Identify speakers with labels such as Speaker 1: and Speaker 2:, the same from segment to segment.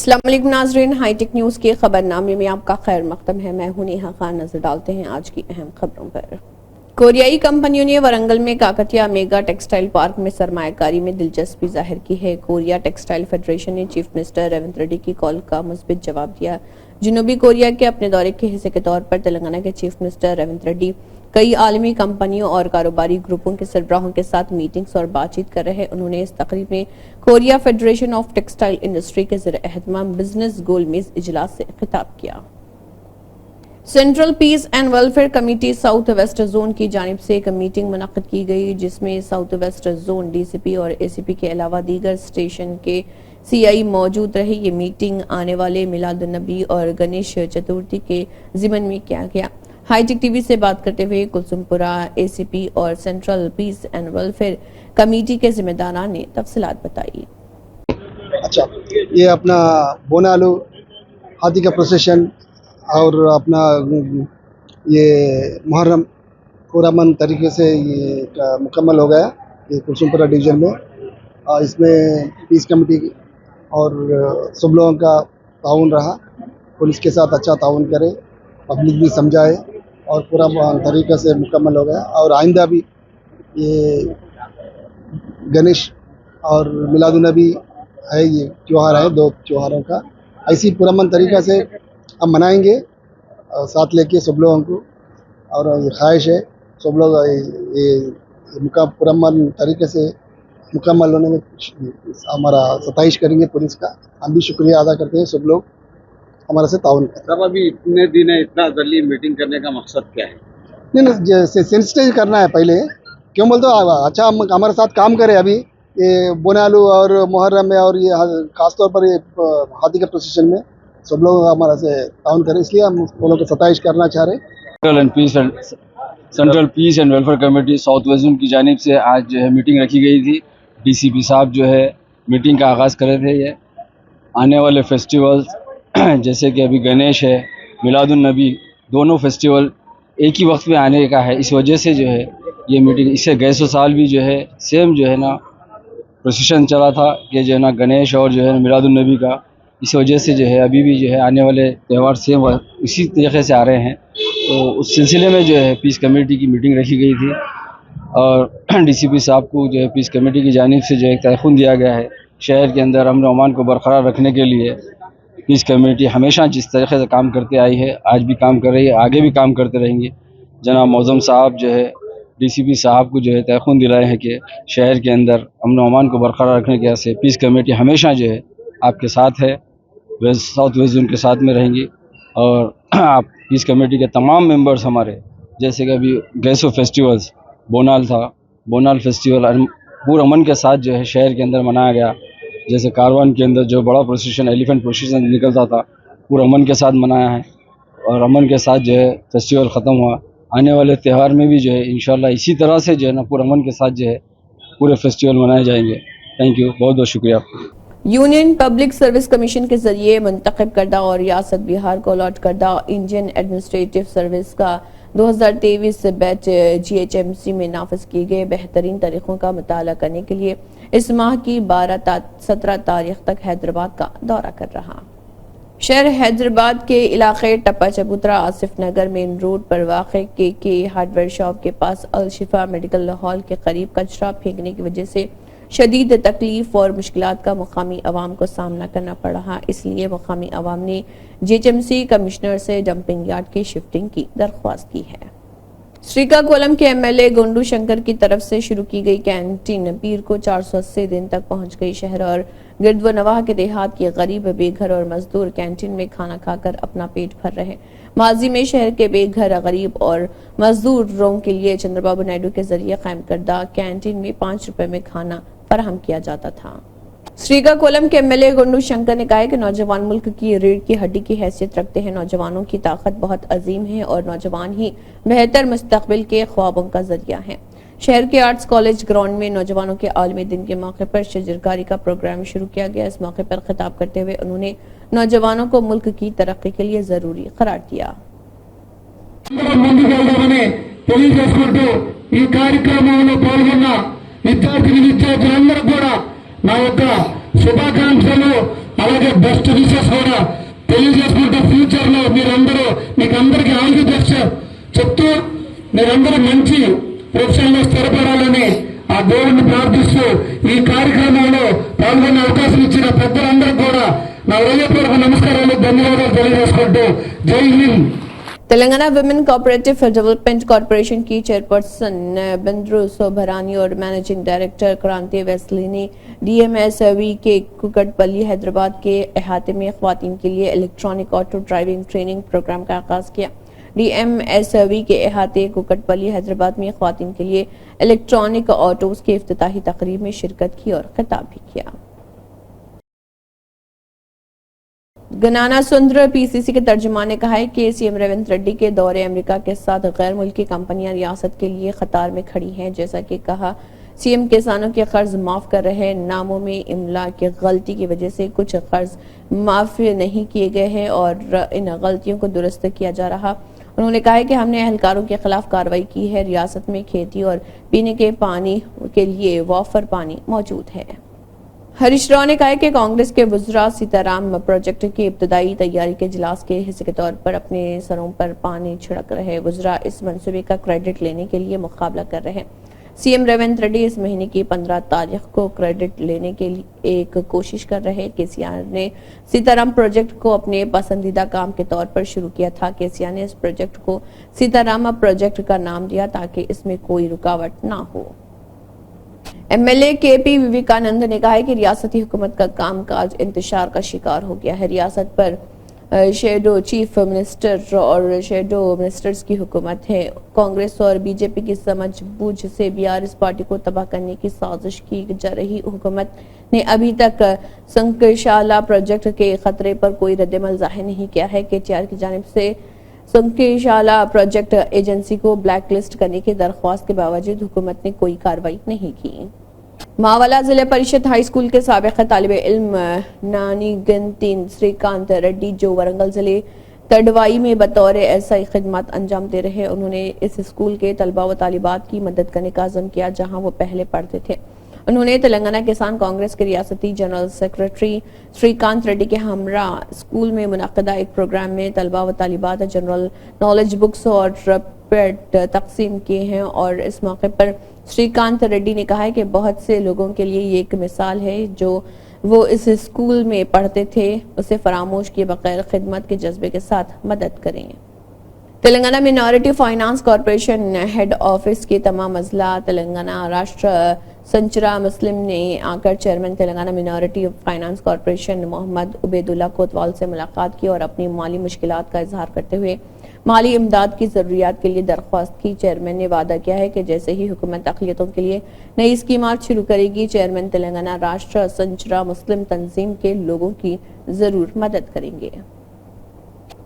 Speaker 1: अस्सलाम वालेकुम नाज़रीन, हाईटेक न्यूज़ के खबरनामे में आपका खैर मकदम है। मैं हूं नेहा खान। नजर डालते हैं आज की अहम खबरों पर। कोरियाई कंपनियों ने वरंगल में काकतिया मेगा टेक्सटाइल पार्क में सरमायाकारी में दिलचस्पी जाहिर की है। कोरिया टेक्सटाइल फेडरेशन ने चीफ मिनिस्टर रेवंत रेड्डी की कॉल का मुस्बित जवाब दिया। जनूबी कोरिया के अपने दौरे के हिस्से के तौर पर तेलंगाना के चीफ मिनिस्टर रेवंत रेड्डी कई आलमी कंपनियों और कारोबारी ग्रुपों के सरबराहों के साथ मीटिंग्स और बातचीत कर रहे हैं। उन्होंने इस तकरीब में Korea Federation of Textile Industry के ज़ेर-ए-एहतमाम बिजनेस गोलमेज इजलास से खिताब किया। Central Peace and Welfare Committee South West Zone की जानिब से एक मीटिंग मुनक्किद की गई, जिसमें साउथ वेस्ट जोन डीसीपी और एसीपी के अलावा दीगर स्टेशन के सीआई मौजूद रहे। ये मीटिंग आने वाले मिलादुन्नबी और गणेश चतुर्थी के ज़िमन में किया गया। हाईटेक टीवी से बात करते हुए कुलसुमपुरा एसीपी और Central Peace and Welfare Committee के जिम्मेदारान ने तफसीलात बताई।
Speaker 2: अच्छा, ये अपना बोनालू हाथी का प्रोसेशन और अपना ये मुहर्रम पूरा मन तरीके से ये मुकम्मल हो गया ये कुलसुमपुरा डिवीज़न में। इसमें पीस कमेटी और सब लोगों का ताउन रहा। पुलिस के साथ अच्छा ताउन करे, पब्लिक भी समझाए और पूरा तरीके से मुकम्मल हो गया। और आइंदा भी ये गणेश और मिलादुन्नबी है, ये त्यौहार है, दो त्योहारों का ऐसी पुरअमन तरीक़ा से हम मनाएंगे और साथ लेके सब लोगों को। और ये ख्वाहिश है सब लोग ये पुरअमन तरीके से मुकम्मल होने में हमारा सताइश करेंगे पुलिस का। हम भी शुक्रिया अदा करते हैं सब लोग हमारे से ताउन करें।
Speaker 3: साहब, अभी इतने दिन है, इतना जल्दी मीटिंग करने का मकसद क्या है?
Speaker 2: नहीं, जैसे सेंसिटाइज करना है पहले। क्यों बोलते हो, अच्छा हम हमारे साथ काम करें। अभी ये बोनालू और मुहर्रम में और ये खासतौर पर ये हाथी के प्रोसेशन में सब लोग हमारा से ताउन करें, इसलिए हम उन लोगों को सताइश करना चाह रहे हैं।
Speaker 4: Central Peace and Welfare Committee South West Zone की जानिब से आज जो है मीटिंग रखी गई थी। डीसीपी साहब जो है मीटिंग का आगाज़ कर रहे थे। ये आने वाले फेस्टिवल्स जैसे कि अभी गणेश है, मिलादुन्नबी, दोनों फेस्टिवल एक ही वक्त में आने का है। इस वजह से जो है ये मीटिंग, इससे गए साल भी जो है सेम जो है ना प्रोसेशन चला था कि जो है ना गणेश और जो है मिलादुन्नबी का। इस वजह से जो है अभी भी जो है आने वाले त्यौहार सेम इसी तरीके से आ रहे हैं। तो उस सिलसिले में जो है पीस कमेटी की मीटिंग रखी गई थी और डीसीपी साहब को जो है पीस कमेटी की जानिब से जो है तयख़ुन दिया गया है शहर के अंदर अमन अमान को बरकरार रखने के लिए। पीस कमेटी हमेशा जिस तरीके से काम करते आई है, आज भी काम कर रही है, आगे भी काम करते रहेंगे। जनाब मौज़म साहब जो है डीसीपी साहब को जो है तयख़ुन दिलाए हैं कि शहर के अंदर अमन अमान को बरकरार रखने के से पीस कमेटी हमेशा जो है आपके साथ है, साउथ वेस्ट जोन के साथ में रहेंगी। और आप पीस कमेटी के तमाम मेंबर्स हमारे, जैसे कि अभी गैसो फेस्टिवल्स बोनाल था, बोनाल फेस्टिवल पूरे अमन के साथ जो है शहर के अंदर मनाया गया। जैसे कारवान के अंदर जो बड़ा प्रोसेशन एलिफेंट प्रोसेशन निकलता था, पूरे अमन के साथ मनाया है और अमन के साथ जो है फेस्टिवल ख़त्म हुआ। आने वाले त्यौहार में भी जो है इंशाल्लाह इसी तरह से जो है ना पूरे अमन के साथ जो है पूरे फेस्टिवल मनाए जाएंगे। थैंक यू, बहुत बहुत शुक्रिया आपका।
Speaker 1: यूनियन पब्लिक सर्विस कमीशन के जरिए मुंतखब करदा और रियासत बिहार को अलॉट करदा इंडियन एडमिनिस्ट्रेटिव सर्विस का 2023 बैच जीएचएमसी में नाफिज किए गए बेहतरीन तरीक़ों का मुताला करने के लिए इस माह की 12-17 तारीख तक हैदराबाद का दौरा कर रहा। शहर हैदराबाद के इलाके टप्पा चबूतरा आसिफ नगर मेन रोड पर वाक़े के हार्डवेयर शॉप के पास अल शिफा मेडिकल हॉल के करीब कचरा फेंकने की वजह से शदीद तकलीफ और मुश्किलात का मुकामी अवाम को सामना करना पड़ रहा। इसलिए मुकामी अवाम ने जीएचएमसी कमिश्नर से डंपिंग यार्ड की शिफ्टिंग की दरख्वास्त की है। श्रीकाकुलम के एमएलए गोंडू शंकर की तरफ से शुरू की गई कैंटीन पीर को 480 दिन तक पहुंच गई। शहर और गिरद व नवाह के देहात के गरीब बेघर और मजदूर कैंटीन में खाना खाकर अपना पेट भर रहे। माजी में शहर के बेघर गरीब और मजदूरों के लिए चंद्रबाबू नायडू के जरिए कायम करदा कैंटीन में 5 रुपए में खाना फराहम किया जाता था। श्रीकाकुलम के एमएलए गोंडू शंकर ने कहा कि नौजवान मुल्क की रीढ़ की हड्डी की हैसियत रखते हैं। नौजवानों की ताकत बहुत अजीम है और नौजवान ही बेहतर मुस्तकबिल के ख्वाबों का जरिया है। शहर के आर्ट्स कॉलेज ग्राउंड में नौजवानों के आलमी दिन के मौके पर शजरकारी का प्रोग्राम शुरू किया गया। इस मौके पर खिताब करते हुए उन्होंने नौजवानों को मुल्क की तरक्की के लिए जरूरी करार दिया।
Speaker 5: విద్యార్థులందరూ కూడా నా యొక్క శుభాకాంక్షలు అలాగే బెస్ట్ విషెస్ కూడా తెలియజేసుకుంటూ ఫ్యూచర్ లో మీకు అందరికీ ఆల్ ది బెస్ట్ చెప్తూ మీరందరూ మంచి ప్రొఫెషన్లో స్థిరపడాలని ఆ దేవుడిని ప్రార్థిస్తూ ఈ కార్యక్రమంలో పాల్గొనే అవకాశం ఇచ్చిన పెద్దలందరికీ కూడా నా హృదయపూర్వక నమస్కారాలు ధన్యవాదాలు తెలియజేసుకుంటూ జై Hind.
Speaker 1: Telangana women cooperative development corporation की चेयरपर्सन बंद्रू सोभरानी और मैनेजिंग डायरेक्टर क्रांति वेस्ली ने डीएमएसवी के कुकटपल्ली हैदराबाद के अहाते में ख्वातीन के लिए electronic auto driving training programme का आगाज किया। डीएमएसवी के अहाते कुकटपल्ली हैदराबाद में ख्वातीन के लिए इलेक्ट्रॉनिक ऑटोज के इफ्तिताही तकरीब में शिरकत की और खिताब भी किया। गनाना सुंदर पीसीसी के तर्जुमान ने कहा है कि सीएम रेवंत रेड्डी के दौरे अमेरिका के साथ गैर मुल्की कंपनियां रियासत के लिए खतार में खड़ी हैं। जैसा कि कहा, सीएम किसानों के कर्ज माफ कर रहे, नामों में इमला की गलती की वजह से कुछ कर्ज माफ नहीं किए गए हैं और इन गलतियों को दुरुस्त किया जा रहा। उन्होंने कहा है कि हमने एहलकारों के खिलाफ कार्रवाई की है। रियासत में खेती और पीने के पानी के लिए वाफर पानी मौजूद है। हरीश राव ने कहा कि कांग्रेस के वुज़रा सीताराम प्रोजेक्ट की इब्तदाई तैयारी के इजलास के हिस्से के तौर पर अपने सरों पर पानी छिड़क रहे। वुज़रा इस मंसूबे का क्रेडिट लेने के लिए मुकाबला कर रहे हैं। सीएम रेवंत रेड्डी इस महीने की 15 तारीख को क्रेडिट लेने के लिए एक कोशिश कर रहे। केसीआर ने सीताराम प्रोजेक्ट को अपने पसंदीदा काम के तौर पर शुरू किया था। केसीआर ने इस प्रोजेक्ट को सीताराम प्रोजेक्ट का नाम दिया ताकि इसमें कोई रुकावट ना हो। एमएलए केपी विवेकानंद ने कहा है कि रियासती हुकूमत का कामकाज इंतशार का शिकार हो गया है। रियासत पर शेडो चीफ मिनिस्टर और शेडो मिनिस्टर्स की हुकूमत है। कांग्रेस और बीजेपी की समझ बूझ से बीआरएस पार्टी को तबाह करने की साजिश की जा रही हुकूमत ने अभी तक संकशाला प्रोजेक्ट के खतरे पर कोई रद्दमल जाहिर नहीं किया है। केटीआर की जानिब से संकशाला प्रोजेक्ट एजेंसी को ब्लैक लिस्ट करने की दरख्वास्त के बावजूद हुकूमत ने कोई कार्रवाई नहीं की। मावला जिला परिषद हाई स्कूल के साबिक़ तालिब इल्म नानीगंतीन श्रीकांत रेड्डी जो वरंगल जिले तडवाई में बतौर एसआई खिदमत अंजाम दे रहे, उन्होंने इस स्कूल के तलबा व तालिबात की मदद करने का अज़म किया जहां वो पहले पढ़ते थे। उन्होंने तेलंगाना किसान कांग्रेस के रियासती जनरल सेक्रेटरी श्रीकांत रेड्डी के हमरा स्कूल में मुनक्कदा एक प्रोग्राम में तलबा व तालिबात जनरल नॉलेज बुक्स और पैड तकसीम किए हैं और इस मौके पर श्रीकांत रेड्डी ने कहा है कि बहुत से लोगों के लिए ये एक मिसाल है जो वो इस स्कूल में पढ़ते थे उसे फरामोश किए बगैर खिदमत के जज्बे के साथ मदद करें। Telangana Minority Finance Corporation head office के तमाम अजला तेलंगाना राष्ट्र संचरा मुस्लिम ने आकर chairman Telangana Minority Finance Corporation Mohammed Ubaidullah Kotwal से मुलाकात की और अपनी माली मुश्किलात का इजहार करते हुए माली इमदाद की जरूरियात के लिए दरख्वास्त की। चेयरमैन ने वादा किया है कि जैसे ही हुकूमत अक़लियतों के लिए नई स्कीमात शुरू करेगी, चेयरमैन तेलंगाना राष्ट्र संचरा मुस्लिम तंजीम के लोगों की जरूर मदद करेंगे।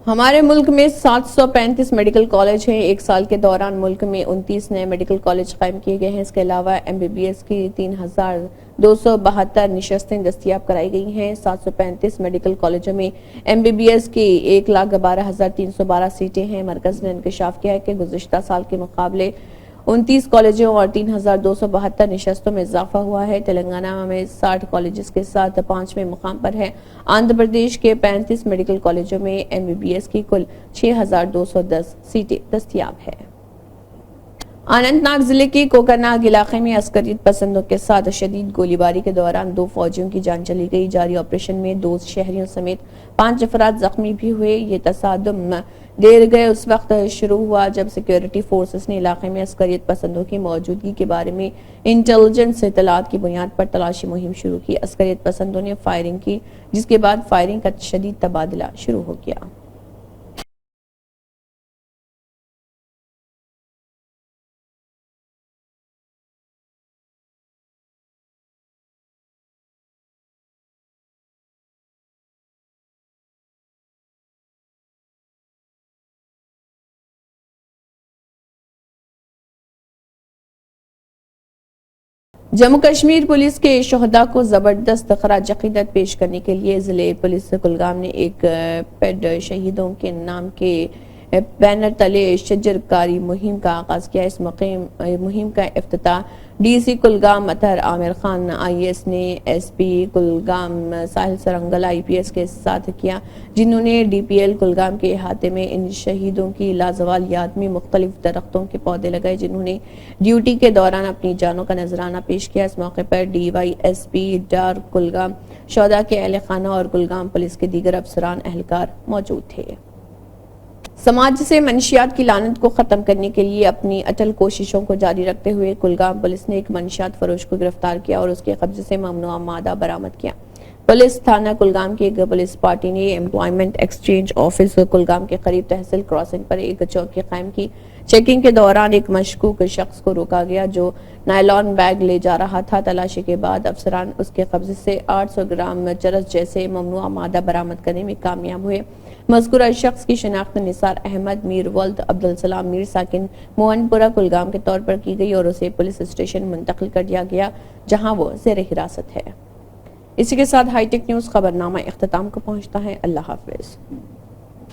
Speaker 1: हमारे मुल्क में 735 मेडिकल कॉलेज हैं। एक साल के दौरान मुल्क में 29 नए मेडिकल कॉलेज कायम किए गए हैं। इसके अलावा एमबीबीएस की 3272 निशस्तें दस्तियाब कराई गई हैं। 735 मेडिकल कॉलेजों में एमबीबीएस की 1,12,312 सीटें हैं। मरकज ने इंकशाफ किया है कि गुज़िश्ता साल के मुकाबले 29 कॉलेजों और 3,272 निशस्तों में इजाफा हुआ है। तेलंगाना में 60 कॉलेजेस के साथ 5वें मुकाम पर है। आंध्र प्रदेश के 35 मेडिकल कॉलेजों में एमबीबीएस की कुल 6,210 सीटें दस्तियाब है। अनंतनाग जिले के कोकरनाग इलाके में अस्करियत पसंदों के साथ शदीद गोलीबारी के दौरान 2 फौजियों की जान चली गई। जारी ऑपरेशन में 2 शहरियों समेत 5 अफराद जख्मी भी हुए। ये तसादुम देर गए उस वक्त शुरू हुआ जब सिक्योरिटी फोर्सेस ने इलाके में अस्करियत पसंदों की मौजूदगी के बारे में इंटेलिजेंस इत्तलात की बुनियाद पर तलाशी मुहिम शुरू की। अस्करियत पसंदों ने फायरिंग की जिसके बाद फायरिंग का शदीद तबादला शुरू हो गया। जम्मू कश्मीर पुलिस के शोहदा को जबरदस्त खराज अकीदत पेश करने के लिए जिले पुलिस कुलगाम ने एक पेड शहीदों के नाम के بینر تلے شجر کاری مہم کا آغاز کیا۔ اس مہم کا افتتاح ڈی سی کلگام اطہر عامر خان IAS نے ایس پی کلگام ساحل سرنگل IPS کے ساتھ کیا، جنہوں نے DPL کلگام کے احاطے میں ان شہیدوں کی لازوال یاد میں مختلف درختوں کے پودے لگائے، جنہوں نے ڈیوٹی کے دوران اپنی جانوں کا نذرانہ پیش کیا۔ اس موقع پر DYSP ڈار کلگام، شہداء کے اہل خانہ اور کلگام پولیس کے دیگر افسران اہلکار موجود تھے۔ سماج سے منشیات کی لعنت کو ختم کرنے کے لیے اپنی اٹل کوششوں کو جاری رکھتے ہوئے کلگام پولیس نے ایک منشیات فروش کو گرفتار کیا اور اس کے قبضے سے ممنوعہ مادہ برآمد کیا۔ پولیس تھانہ کلگام کی ایک پولیس پارٹی نے امپلائمنٹ ایکسچینج آفس کلگام کے قریب تحصیل کراسنگ پر ایک چوکی قائم کی۔ چیکنگ کے دوران ایک مشکوک شخص کو روکا گیا جو نائلون بیگ لے جا رہا تھا۔ تلاشی کے بعد افسران اس کے قبضے سے 800 گرام چرس جیسے ممنوعہ مادہ برآمد کرنے میں کامیاب ہوئے۔ مذکورہ شخص کی شناخت نثار احمد میر ولد عبدالسلام میر ساکن موہن پورہ کلگام کے طور پر کی گئی اور اسے پولیس اسٹیشن منتقل کر دیا گیا، جہاں وہ زیر حراست ہے۔ اسی کے ساتھ ہائی ٹیک نیوز خبرنامہ اختتام کو پہنچتا ہے۔ اللہ حافظ۔